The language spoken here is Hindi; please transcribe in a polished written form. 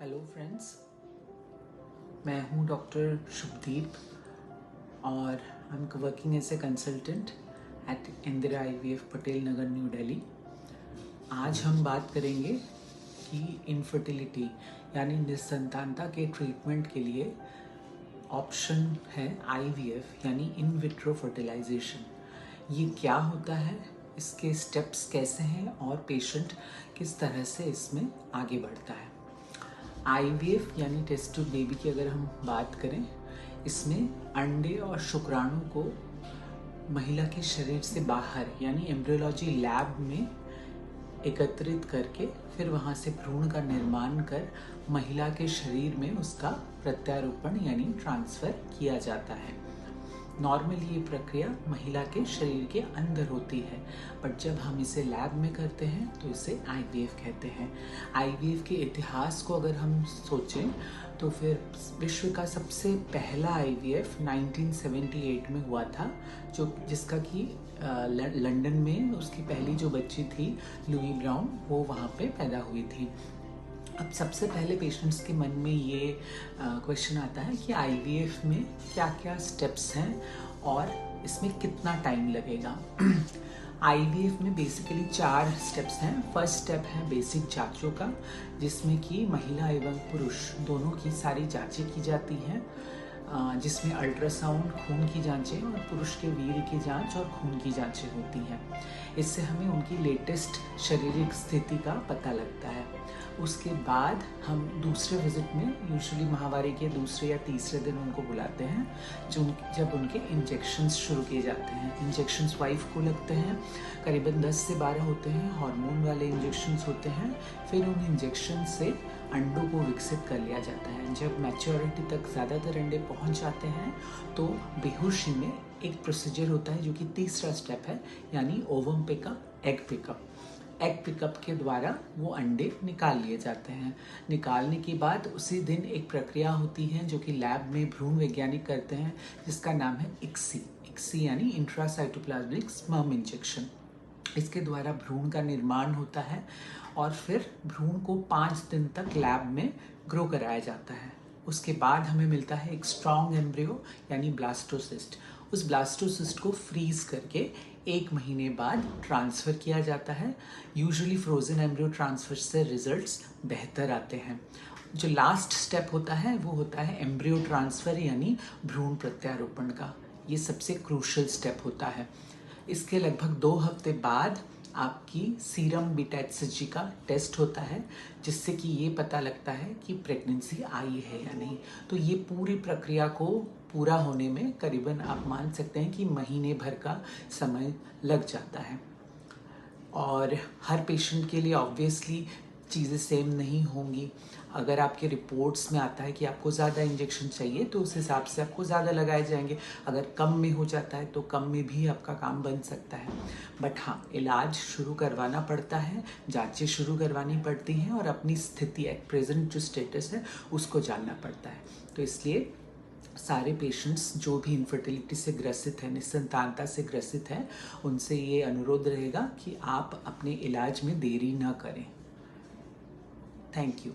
हेलो फ्रेंड्स, मैं हूं डॉक्टर शुभदीप और I am working as a consultant at Indira IVF Patel Nagar, New Delhi. आज हम बात करेंगे कि इनफर्टिलिटी यानी निसंतानता के ट्रीटमेंट के लिए ऑप्शन है IVF यानी इन विट्रो फर्टिलाइजेशन। ये क्या होता है, इसके स्टेप्स कैसे हैं और पेशेंट किस तरह से इसमें आगे बढ़ता है। IVF यानी टेस्ट ट्यूब बेबी की अगर हम बात करें, इसमें अंडे और शुक्राणु को महिला के शरीर से बाहर यानी एम्ब्रियोलॉजी लैब में एकत्रित करके फिर वहाँ से भ्रूण का निर्माण कर महिला के शरीर में उसका प्रत्यारोपण यानी ट्रांसफ़र किया जाता है। नॉर्मली ये प्रक्रिया महिला के शरीर के अंदर होती है, बट जब हम इसे लैब में करते हैं तो इसे IVF कहते हैं। IVF के इतिहास को अगर हम सोचें तो फिर विश्व का सबसे पहला IVF 1978 में हुआ था, जिसका कि लंदन में उसकी पहली जो बच्ची थी लुई ब्राउन, वो वहाँ पे पैदा हुई थी। अब सबसे पहले पेशेंट्स के मन में ये क्वेश्चन आता है कि IVF में क्या क्या स्टेप्स हैं और इसमें कितना टाइम लगेगा। IVF में बेसिकली 4 स्टेप्स हैं। फर्स्ट स्टेप है बेसिक जांचों का, जिसमें कि महिला एवं पुरुष दोनों की सारी जांचें की जाती हैं, जिसमें अल्ट्रासाउंड, खून की जांचें और पुरुष के वीर्य की जांच और खून की जांचें होती हैं। इससे हमें उनकी लेटेस्ट शारीरिक स्थिति का पता लगता है। उसके बाद हम दूसरे विजिट में यूजुअली माहवारी के दूसरे या तीसरे दिन उनको बुलाते हैं, जब उनके इंजेक्शन्स शुरू किए जाते हैं। इंजेक्शन्स वाइफ को लगते हैं, करीबन 10 से 12 होते हैं, हार्मोन वाले इंजेक्शन्स होते हैं। फिर उन इंजेक्शन से अंडों को विकसित कर लिया जाता है। जब मैच्योरिटी तक ज़्यादातर अंडे पहुंच जाते हैं तो बेहोशी में एक प्रोसीजर होता है जो कि तीसरा स्टेप है, यानी ovum pickup, egg pickup. Egg pickup के द्वारा वो अंडे निकाल लिए जाते हैं। निकालने के बाद उसी दिन एक प्रक्रिया होती है जो कि लैब में भ्रूण वैज्ञानिक करते हैं, जिसका नाम है ICSI यानी इंट्रासाइटोप्लाज्मिक स्पर्म इंजेक्शन। इसके द्वारा भ्रूण का निर्माण होता है और फिर भ्रूण को 5 दिन तक लैब में ग्रो कराया जाता है। उसके बाद हमें मिलता है एक स्ट्रॉन्ग एम्ब्रियो यानी ब्लास्टोसिस्ट। उस ब्लास्टोसिस्ट को फ्रीज करके 1 महीने बाद ट्रांसफ़र किया जाता है। यूजुअली फ्रोज़न एम्ब्रियो ट्रांसफ़र से रिजल्ट्स बेहतर आते हैं। जो लास्ट स्टेप होता है वो होता है एम्ब्रियो ट्रांसफ़र यानी भ्रूण प्रत्यारोपण का। ये सबसे क्रूशल स्टेप होता है। इसके लगभग 2 हफ्ते बाद आपकी सीरम बीटा HCG का टेस्ट होता है, जिससे कि ये पता लगता है कि प्रेगनेंसी आई है या नहीं। तो ये पूरी प्रक्रिया को पूरा होने में करीबन आप मान सकते हैं कि महीने भर का समय लग जाता है। और हर पेशेंट के लिए ऑब्वियसली चीज़ें सेम नहीं होंगी। अगर आपके रिपोर्ट्स में आता है कि आपको ज़्यादा इंजेक्शन चाहिए तो उस हिसाब से आपको ज़्यादा लगाए जाएंगे। अगर कम में हो जाता है तो कम में भी आपका काम बन सकता है। बट हाँ, इलाज शुरू करवाना पड़ता है, जांचें शुरू करवानी पड़ती हैं और अपनी स्थिति एट प्रेजेंट जो स्टेटस है उसको जानना पड़ता है। तो इसलिए सारे पेशेंट्स जो भी इनफर्टिलिटी से ग्रसित है, निसंतानता से ग्रसित है, उनसे ये अनुरोध रहेगा कि आप अपने इलाज में देरी न करें। Thank you.